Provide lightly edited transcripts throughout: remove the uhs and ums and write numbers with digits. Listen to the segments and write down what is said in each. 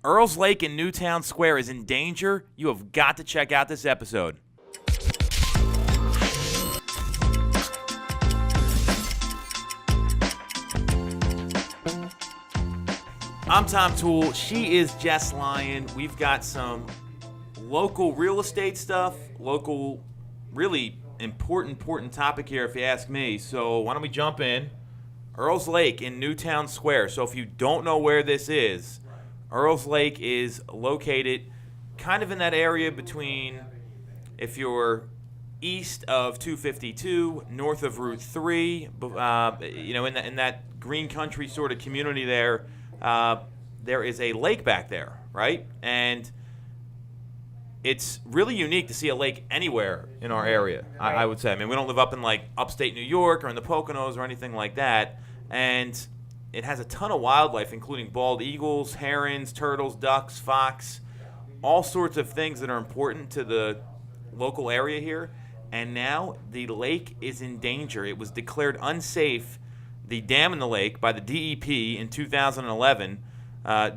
Earles Lake in Newtown Square is in danger. You have got to check out this episode. I'm Tom Toole. She is Jess Lion. We've got some local real estate stuff, local, really important topic here if you ask me. So why don't we jump in? Earles Lake in Newtown Square. So if you don't know where this is, Earles Lake is located kind of in that area between, if you're east of 252, north of Route 3, in that green country sort of community there, there is a lake back there, right? And it's really unique to see a lake anywhere in our area, I would say. I mean, we don't live up in like upstate New York or in the Poconos or anything like that. And it has a ton of wildlife, including bald eagles, herons, turtles, ducks, fox, all sorts of things that are important to the local area here. And now the lake is in danger. It was declared unsafe, the dam in the lake, by the DEP in 2011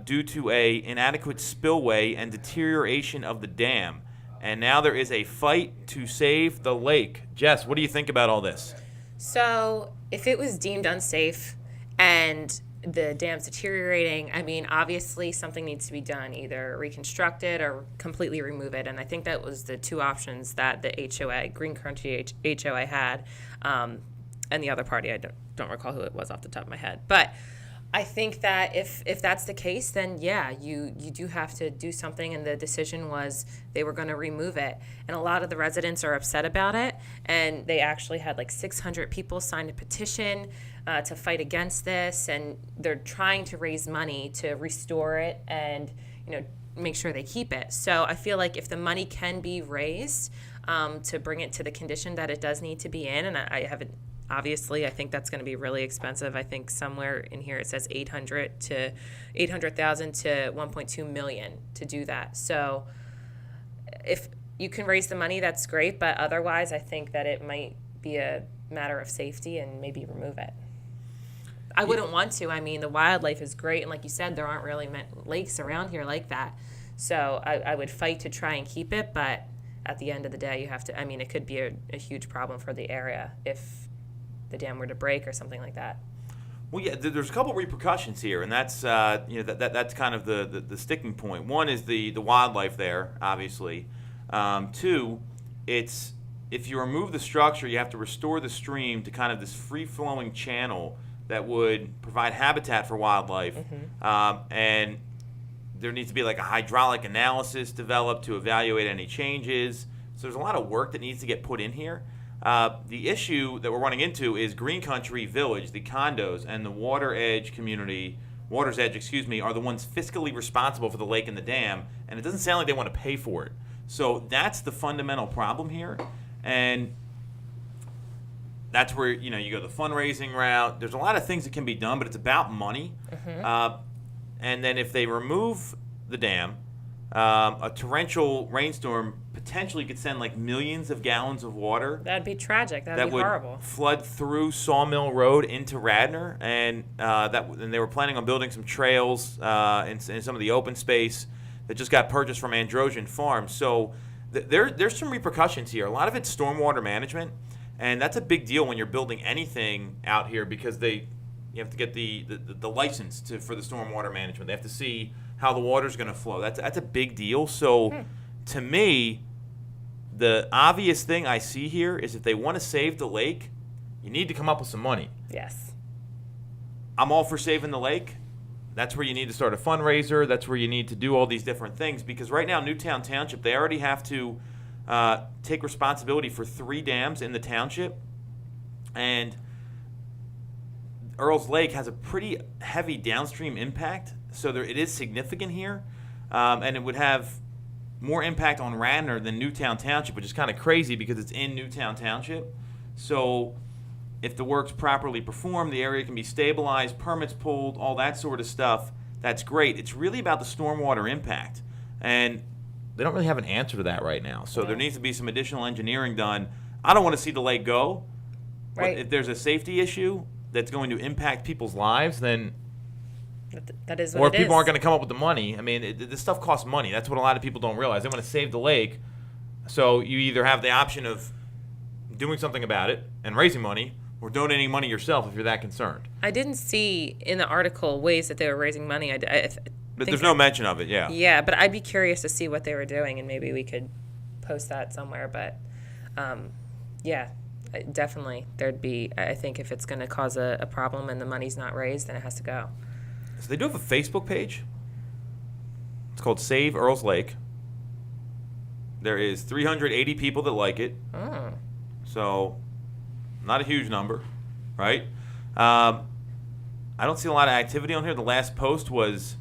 due to a inadequate spillway and deterioration of the dam. And now there is a fight to save the lake. Jess, what do you think about all this? So if it was deemed unsafe and the dam's deteriorating, I mean, obviously something needs to be done, either reconstruct it or completely remove it. And I think that was the two options that the HOA, Green Country HOA had. And the other party, I don't recall who it was off the top of my head. But I think that if that's the case, then yeah, you do have to do something. And the decision was they were going to remove it. And a lot of the residents are upset about it. And they actually had like 600 people sign a petition to fight against this. And they're trying to raise money to restore it and, make sure they keep it. So I feel like if the money can be raised to bring it to the condition that it does need to be in, and I haven't. Obviously, I think that's going to be really expensive. I think somewhere in here it says $800,000 to $1.2 million to do that. So if you can raise the money, that's great. But otherwise, I think that it might be a matter of safety and maybe remove it. I wouldn't want to. I mean, the wildlife is great. And like you said, there aren't really lakes around here like that. So I would fight to try and keep it. But at the end of the day, you have to, it could be a huge problem for the area if the dam were to break or something like that. Well, yeah, there's a couple repercussions here, and that's that's kind of the sticking point. One is the wildlife there, obviously. Two, it's if you remove the structure, you have to restore the stream to kind of this free-flowing channel that would provide habitat for wildlife, and there needs to be like a hydraulic analysis developed to evaluate any changes. So there's a lot of work that needs to get put in here. The issue that we're running into is Green Country Village, the condos, and the Water's Edge, are the ones fiscally responsible for the lake and the dam, and it doesn't sound like they want to pay for it. So that's the fundamental problem here, and that's where you go the fundraising route. There's a lot of things that can be done, but it's about money. And then if they remove the dam, a torrential rainstorm potentially could send like millions of gallons of water. That'd be tragic. That'd be horrible. That would flood through Sawmill Road into Radnor, and and they were planning on building some trails in some of the open space that just got purchased from Androgen Farms. So there's some repercussions here. A lot of it's stormwater management, and that's a big deal when you're building anything out here because you have to get the license for the stormwater management. They have to see how the water's going to flow. That's a big deal. So to me, the obvious thing I see here is if they want to save the lake, you need to come up with some money. Yes. I'm all for saving the lake. That's where you need to start a fundraiser. That's where you need to do all these different things because right now, Newtown Township, they already have to take responsibility for 3 dams in the township. And Earles Lake has a pretty heavy downstream impact, so it is significant here, and it would have more impact on Radnor than Newtown Township, which is kind of crazy because it's in Newtown Township. So if the work's properly performed, the area can be stabilized, permits pulled, all that sort of stuff. That's great. It's really about the stormwater impact, and they don't really have an answer to that right now. So there needs to be some additional engineering done. I don't want to see the lake go, but if there's a safety issue that's going to impact people's lives, then That is or what if it people is. aren't going to come up with the money. I mean, this stuff costs money. That's what a lot of people don't realize. They want to save the lake, so you either have the option of doing something about it and raising money, or donating money yourself if you're that concerned. I didn't see in the article ways that they were raising money. But there's no mention of it, yeah. Yeah, but I'd be curious to see what they were doing, and maybe we could post that somewhere. But yeah, definitely there'd be. I think if it's going to cause a problem and the money's not raised, then it has to go. So they do have a Facebook page. It's called Save Earles Lake. There is 380 people that like it. Oh. So, not a huge number, right? I don't see a lot of activity on here. The last post was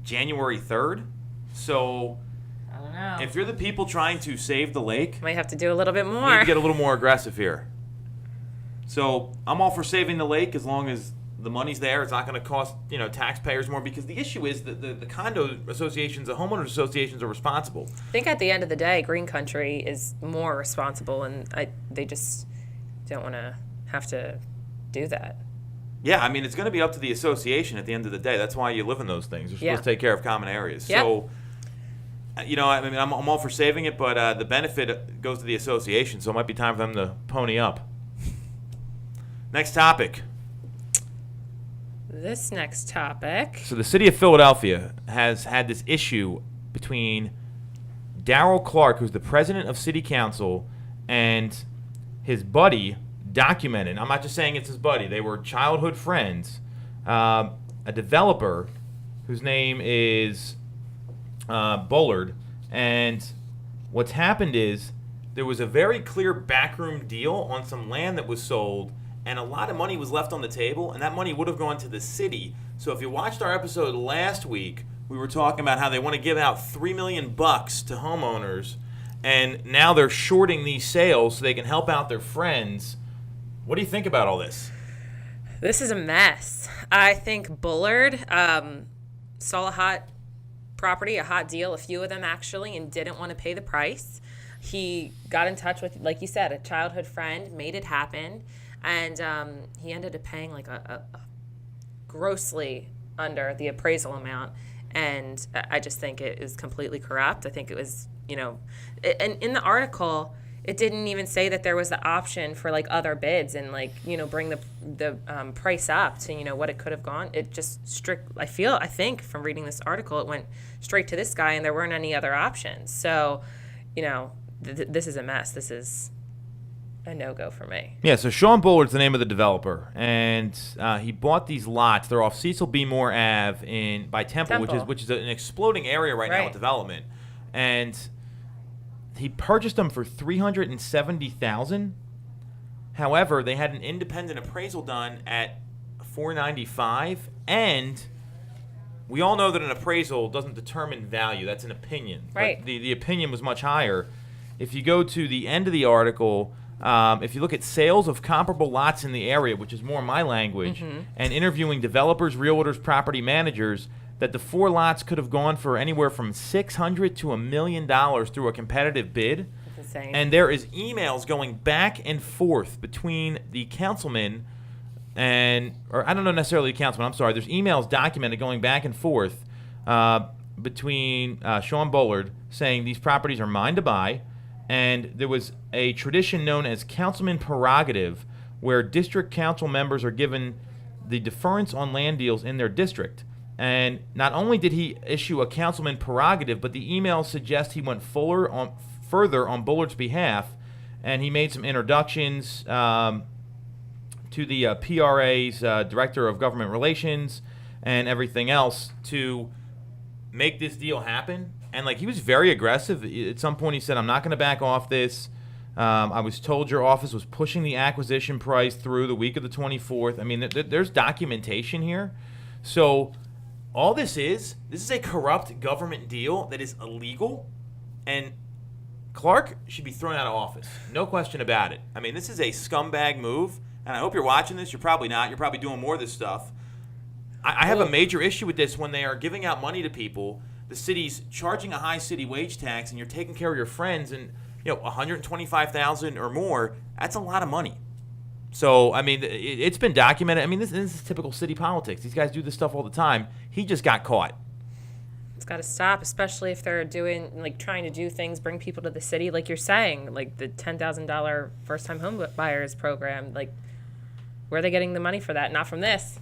January 3rd. So, I don't know. if you're the people trying to save the lake, Might have to do a little bit you need more. to get a little more aggressive here. So, I'm all for saving the lake as long as the money's there. It's not going to cost, taxpayers more, because the issue is that the condo associations, the homeowners associations are responsible. I think at the end of the day, Green Country is more responsible, and they just don't want to have to do that. Yeah, I mean, it's going to be up to the association at the end of the day. That's why you live in those things. You're supposed to take care of common areas. Yep. So, I mean, I'm all for saving it, but the benefit goes to the association, so it might be time for them to pony up. Next topic. This next topic. So the city of Philadelphia has had this issue between Darrell Clark, who's the president of city council, and his buddy, documented. I'm not just saying it's his buddy. They were childhood friends. A developer whose name is Bullard. And what's happened is there was a very clear backroom deal on some land that was sold, and a lot of money was left on the table, and that money would have gone to the city. So if you watched our episode last week, we were talking about how they want to give out $3 million to homeowners, and now they're shorting these sales so they can help out their friends. What do you think about all this? This is a mess. I think Bullard saw a hot property, a hot deal, a few of them actually, and didn't want to pay the price. He got in touch with, like you said, a childhood friend, made it happen. And he ended up paying like a grossly under the appraisal amount. And I just think it is completely corrupt. I think it was, and in the article, it didn't even say that there was the option for like other bids and like, bring the price up to, what it could have gone. It just I think from reading this article, it went straight to this guy and there weren't any other options. So, this is a mess. This is a no-go for me. Yeah, so Sean Bullard's the name of the developer, and he bought these lots. They're off Cecil B. Moore Ave by Temple. which is an exploding area right now with development. And he purchased them for $370,000. However, they had an independent appraisal done at $495, and we all know that an appraisal doesn't determine value. That's an opinion. Right. But the opinion was much higher. If you go to the end of the article, if you look at sales of comparable lots in the area, which is more my language, and interviewing developers, realtors, property managers, that the 4 lots could have gone for anywhere from $600,000 to $1 million through a competitive bid. That's insane. And there is emails going back and forth between the councilman or I don't know necessarily the councilman, I'm sorry. There's emails documented going back and forth between Sean Bullard saying these properties are mine to buy. And there was a tradition known as councilman prerogative, where district council members are given the deference on land deals in their district. And not only did he issue a councilman prerogative, but the emails suggest he went further on Bullard's behalf, and he made some introductions to the PRA's Director of Government Relations and everything else to make this deal happen. And he was very aggressive. At some point he said, I'm not going to back off this. I was told your office was pushing the acquisition price through the week of the 24th. I mean, there's documentation here. So all this is a corrupt government deal that is illegal. And Clark should be thrown out of office. No question about it. I mean, this is a scumbag move. And I hope you're watching this. You're probably not. You're probably doing more of this stuff. I have a major issue with this when they are giving out money to people. The city's charging a high city wage tax, and you're taking care of your friends, and $125,000 or more. That's a lot of money. So, I mean, it's been documented. I mean, this is typical city politics. These guys do this stuff all the time. He just got caught. It's got to stop, especially if they're trying to do things, bring people to the city, like you're saying, like the $10,000 first-time home buyers program. Like, where are they getting the money for that? Not from this.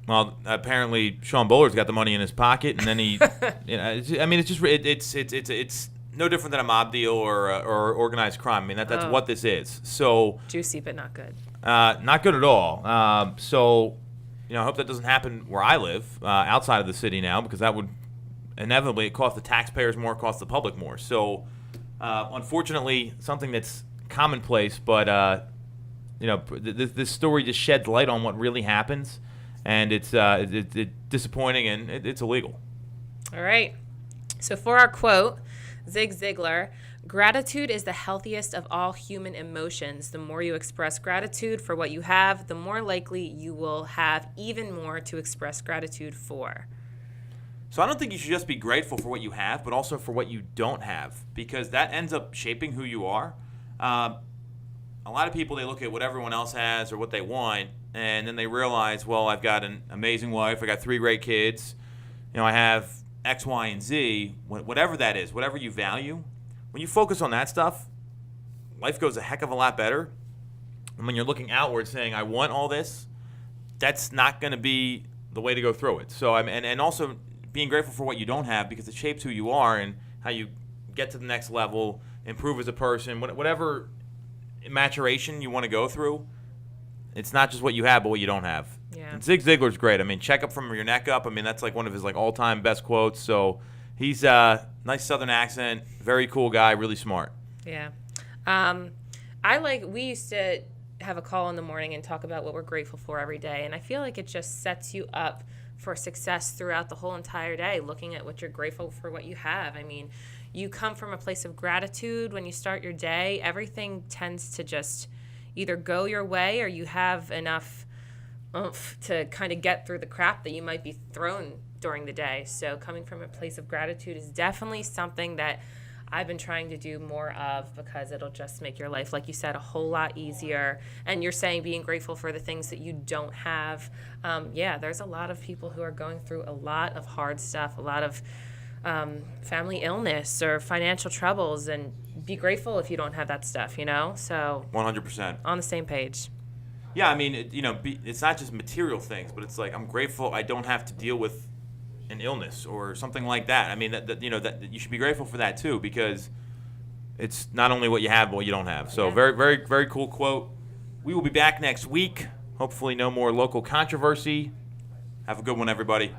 Well, apparently Sean Bowler's got the money in his pocket, and then he, it's no different than a mob deal or organized crime. I mean, that's what this is. So juicy, but not good. Not good at all. So, I hope that doesn't happen where I live, outside of the city now, because that would inevitably cost the taxpayers more, cost the public more. So, unfortunately, something that's commonplace, but this story just sheds light on what really happens. And it's disappointing, and it's illegal. All right. So for our quote, Zig Ziglar, gratitude is the healthiest of all human emotions. The more you express gratitude for what you have, the more likely you will have even more to express gratitude for. So I don't think you should just be grateful for what you have, but also for what you don't have, because that ends up shaping who you are. A lot of people, they look at what everyone else has or what they want, and then they realize, well, I've got an amazing wife, I got 3 great kids, I have X, Y, and Z, whatever that is, whatever you value. When you focus on that stuff, life goes a heck of a lot better. And when you're looking outward saying, I want all this, that's not going to be the way to go through it. So, and also being grateful for what you don't have, because it shapes who you are and how you get to the next level, improve as a person, whatever maturation you want to go through. It's not just what you have, but what you don't have. Yeah. And Zig Ziglar's great. I mean, check up from your neck up. I mean, that's like one of his all-time best quotes. So he's nice Southern accent, very cool guy, really smart. Yeah. We used to have a call in the morning and talk about what we're grateful for every day. And I feel like it just sets you up for success throughout the whole entire day, looking at what you're grateful for, what you have. I mean, you come from a place of gratitude when you start your day. Everything tends to just either go your way, or you have enough oomph to kind of get through the crap that you might be thrown during the day. So coming from a place of gratitude is definitely something that I've been trying to do more of, because it'll just make your life, like you said, a whole lot easier. And you're saying being grateful for the things that you don't have. There's a lot of people who are going through a lot of hard stuff, a lot of family illness or financial troubles, and be grateful if you don't have that stuff, So 100%. On the same page. Yeah, I mean, it's not just material things, but it's like, I'm grateful I don't have to deal with an illness or something like that. I mean, that you should be grateful for that too, because it's not only what you have, but what you don't have. So very, very, very cool quote. We will be back next week. Hopefully no more local controversy. Have a good one, everybody.